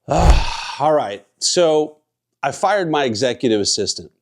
All right, so I fired my executive assistant,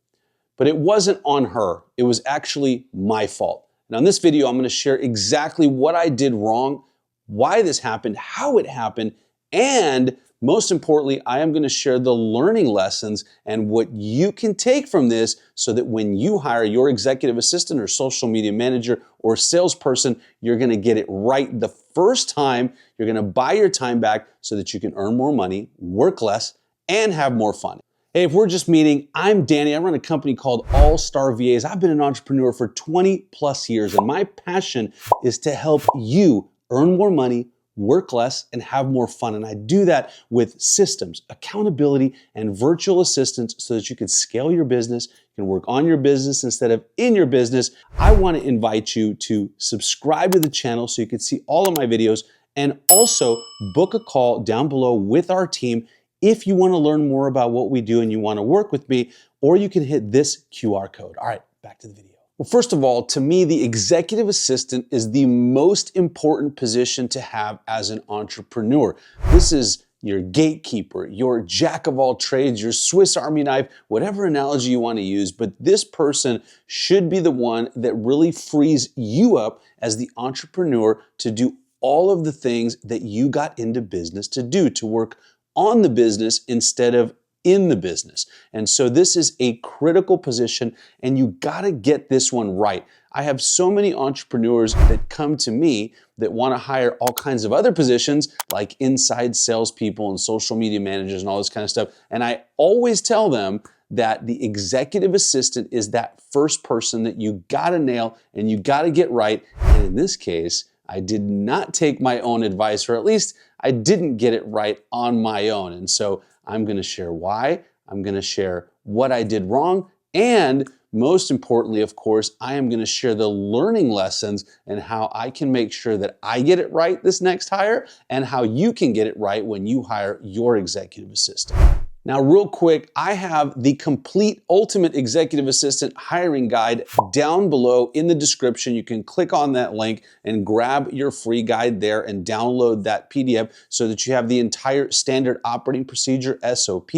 but it wasn't on her. It was actually my fault. Now in this video, I'm going to share exactly what I did wrong, why this happened, how it happened, and most importantly, I am going to share the learning lessons and what you can take from this so that when you hire your executive assistant or social media manager or salesperson, you're going to get it right the first time. You're going to buy your time back so that you can earn more money, work less, and have more fun. Hey, if we're just meeting, I'm Danny. I run a company called All Star VAs. I've been an entrepreneur for 20 plus years, and my passion is to help you earn more money, work less, and have more fun. And I do that with systems, accountability, and virtual assistants so that you can scale your business, you can work on your business instead of in your business. I want to invite you to subscribe to the channel so you can see all of my videos, and also book a call down below with our team if you want to learn more about what we do and you want to work with me, or you can hit this QR code. All right, back to the video. Well, first of all, to me, the executive assistant is the most important position to have as an entrepreneur. This is your gatekeeper, your jack of all trades, your Swiss Army knife, whatever analogy you want to use, but this person should be the one that really frees you up as the entrepreneur to do all of the things that you got into business to do, to work on the business instead of in the business. And so this is a critical position, and you gotta get this one right. I have so many entrepreneurs that come to me that wanna hire all kinds of other positions like inside salespeople and social media managers and all this kind of stuff. And I always tell them that the executive assistant is that first person that you gotta nail and you gotta get right. And in this case, I did not take my own advice, or at least I didn't get it right on my own. And so I'm going to share why, I'm going to share what I did wrong, and most importantly, of course, I am going to share the learning lessons and how I can make sure that I get it right this next hire, and how you can get it right when you hire your executive assistant. Now, real quick, I have the complete ultimate executive assistant hiring guide down below in the description. You can click on that link and grab your free guide there and download that PDF so that you have the entire standard operating procedure, SOP,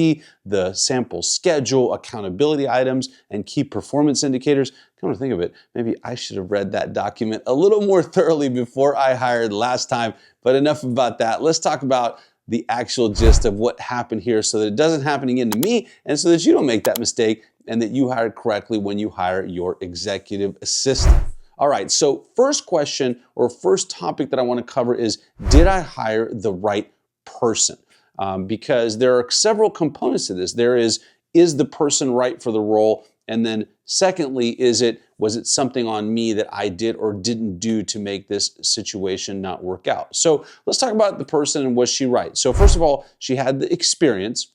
the sample schedule, accountability items, and key performance indicators. Come to think of it, maybe I should have read that document a little more thoroughly before I hired last time, but enough about that. Let's talk about the actual gist of what happened here so that it doesn't happen again to me, and so that you don't make that mistake and that you hire correctly when you hire your executive assistant. All right, so first question or first topic that I want to cover is, did I hire the right person? Because there are several components to this. There is the person right for the role? And then secondly, was it something on me that I did or didn't do to make this situation not work out? So let's talk about the person and was she right? So first of all, she had the experience.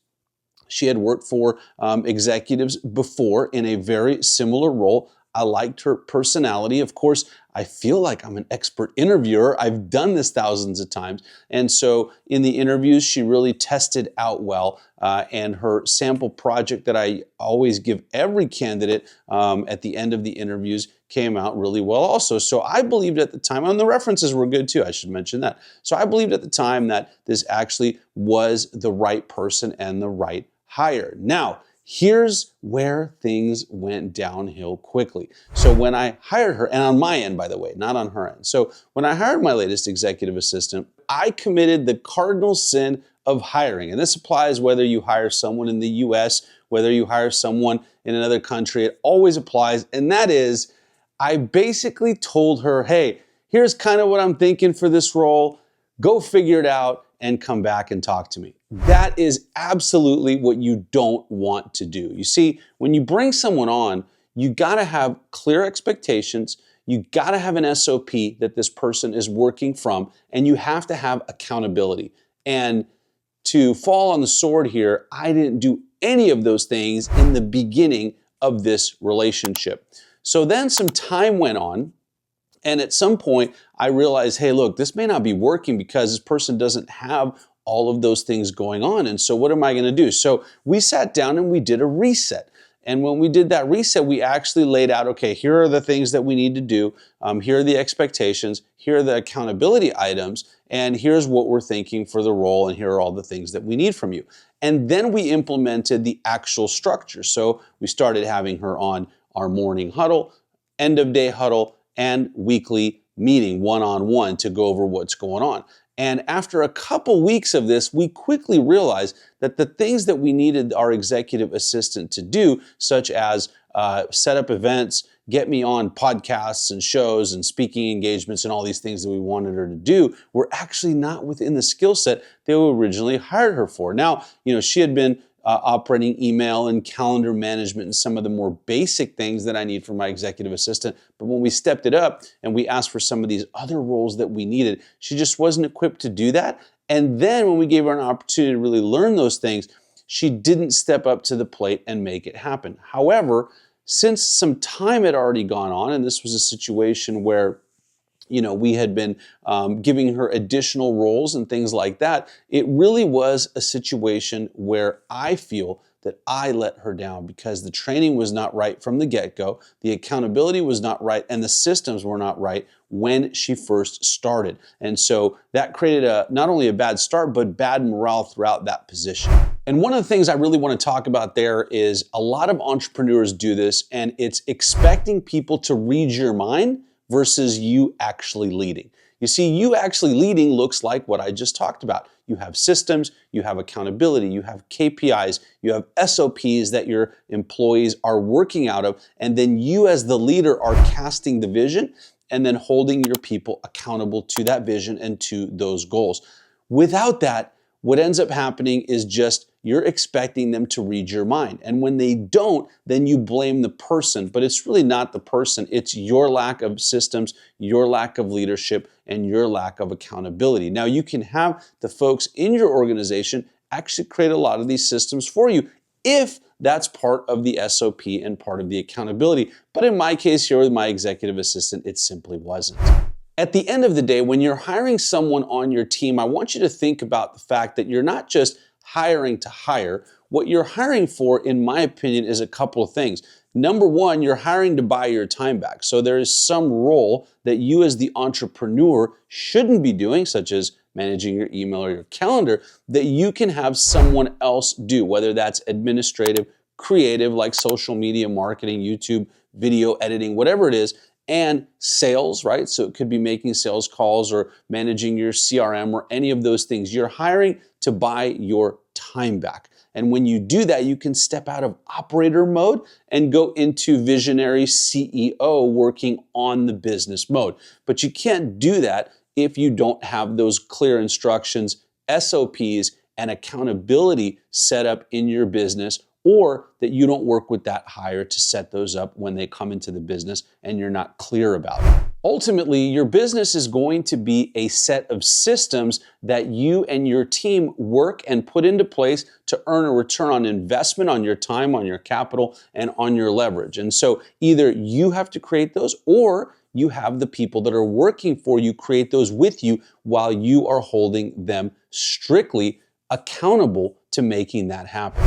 She had worked for executives before in a very similar role. I liked her personality. Of course, I feel like I'm an expert interviewer. I've done this thousands of times. And so in the interviews, she really tested out well. And her sample project that I always give every candidate at the end of the interviews came out really well also. So I believed at the time, and the references were good too, I should mention that. So I believed at the time that this actually was the right person and the right hire. Now, here's where things went downhill quickly. So when I hired her, and on my end, by the way, not on her end. So when I hired my latest executive assistant, I committed the cardinal sin of hiring. And this applies whether you hire someone in the US, whether you hire someone in another country, it always applies. And that is, I basically told her, hey, here's kind of what I'm thinking for this role. Go figure it out and come back and talk to me. That is absolutely what you don't want to do. You see, when you bring someone on, you gotta have clear expectations, you gotta have an SOP that this person is working from, and you have to have accountability. And to fall on the sword here, I didn't do any of those things in the beginning of this relationship. So then some time went on, and at some point I realized, hey, look, this may not be working because this person doesn't have all of those things going on. And so what am I going to do? So we sat down and we did a reset. And when we did that reset, we actually laid out, okay, here are the things that we need to do. Here are the expectations. Here are the accountability items. And here's what we're thinking for the role. And here are all the things that we need from you. And then we implemented the actual structure. So we started having her on our morning huddle, end of day huddle, and weekly meeting one-on-one to go over what's going on. And after a couple weeks of this, we quickly realized that the things that we needed our executive assistant to do, such as set up events, get me on podcasts and shows and speaking engagements and all these things that we wanted her to do, were actually not within the skill set they originally hired her for. Now, she had been operating email and calendar management and some of the more basic things that I need from my executive assistant. But when we stepped it up and we asked for some of these other roles that we needed, she just wasn't equipped to do that. And then when we gave her an opportunity to really learn those things, she didn't step up to the plate and make it happen. However, since some time had already gone on, and this was a situation where we had been giving her additional roles and things like that, it really was a situation where I feel that I let her down because the training was not right from the get-go, the accountability was not right, and the systems were not right when she first started. And so that created not only a bad start, but bad morale throughout that position. And one of the things I really want to talk about there is a lot of entrepreneurs do this, and it's expecting people to read your mind versus you actually leading. You see, you actually leading looks like what I just talked about. You have systems, you have accountability, you have KPIs, you have SOPs that your employees are working out of, and then you as the leader are casting the vision and then holding your people accountable to that vision and to those goals. Without that, what ends up happening is just you're expecting them to read your mind. And when they don't, then you blame the person. But it's really not the person. It's your lack of systems, your lack of leadership, and your lack of accountability. Now, you can have the folks in your organization actually create a lot of these systems for you if that's part of the SOP and part of the accountability. But in my case here with my executive assistant, it simply wasn't. At the end of the day, when you're hiring someone on your team, I want you to think about the fact that you're not just hiring to hire. What you're hiring for, in my opinion, is a couple of things. Number one, you're hiring to buy your time back. So there is some role that you as the entrepreneur shouldn't be doing, such as managing your email or your calendar, that you can have someone else do, whether that's administrative, creative, like social media marketing, YouTube, video editing, whatever it is, and sales, right? So it could be making sales calls or managing your CRM or any of those things. You're hiring to buy your time back. And when you do that, you can step out of operator mode and go into visionary CEO working on the business mode. But you can't do that if you don't have those clear instructions, SOPs, and accountability set up in your business, or that you don't work with that hire to set those up when they come into the business and you're not clear about it. Ultimately, your business is going to be a set of systems that you and your team work and put into place to earn a return on investment on your time, on your capital, and on your leverage. And so either you have to create those, or you have the people that are working for you create those with you while you are holding them strictly accountable to making that happen.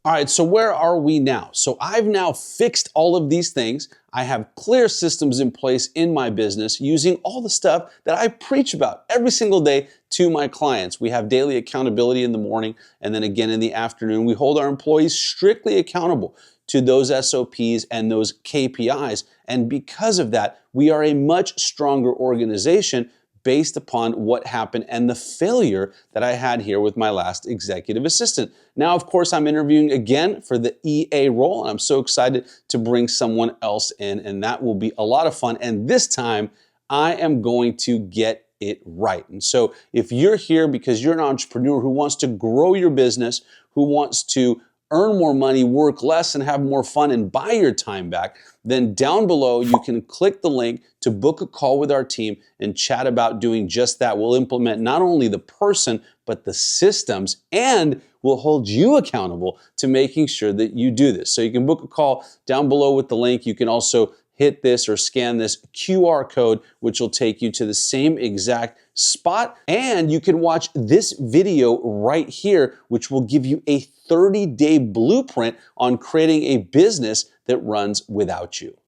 All right, so where are we now? So I've now fixed all of these things. I have clear systems in place in my business using all the stuff that I preach about every single day to my clients. We have daily accountability in the morning, and then again in the afternoon. We hold our employees strictly accountable to those SOPs and those KPIs. And because of that, we are a much stronger organization based upon what happened and the failure that I had here with my last executive assistant. Now, of course, I'm interviewing again for the EA role, and I'm so excited to bring someone else in, and that will be a lot of fun. And this time, I am going to get it right. And so if you're here because you're an entrepreneur who wants to grow your business, who wants to earn more money, work less, and have more fun and buy your time back, then down below you can click the link to book a call with our team and chat about doing just that. We'll implement not only the person, but the systems, and we'll hold you accountable to making sure that you do this. So you can book a call down below with the link. You can also hit this or scan this QR code, which will take you to the same exact spot. And you can watch this video right here, which will give you a 30-day blueprint on creating a business that runs without you.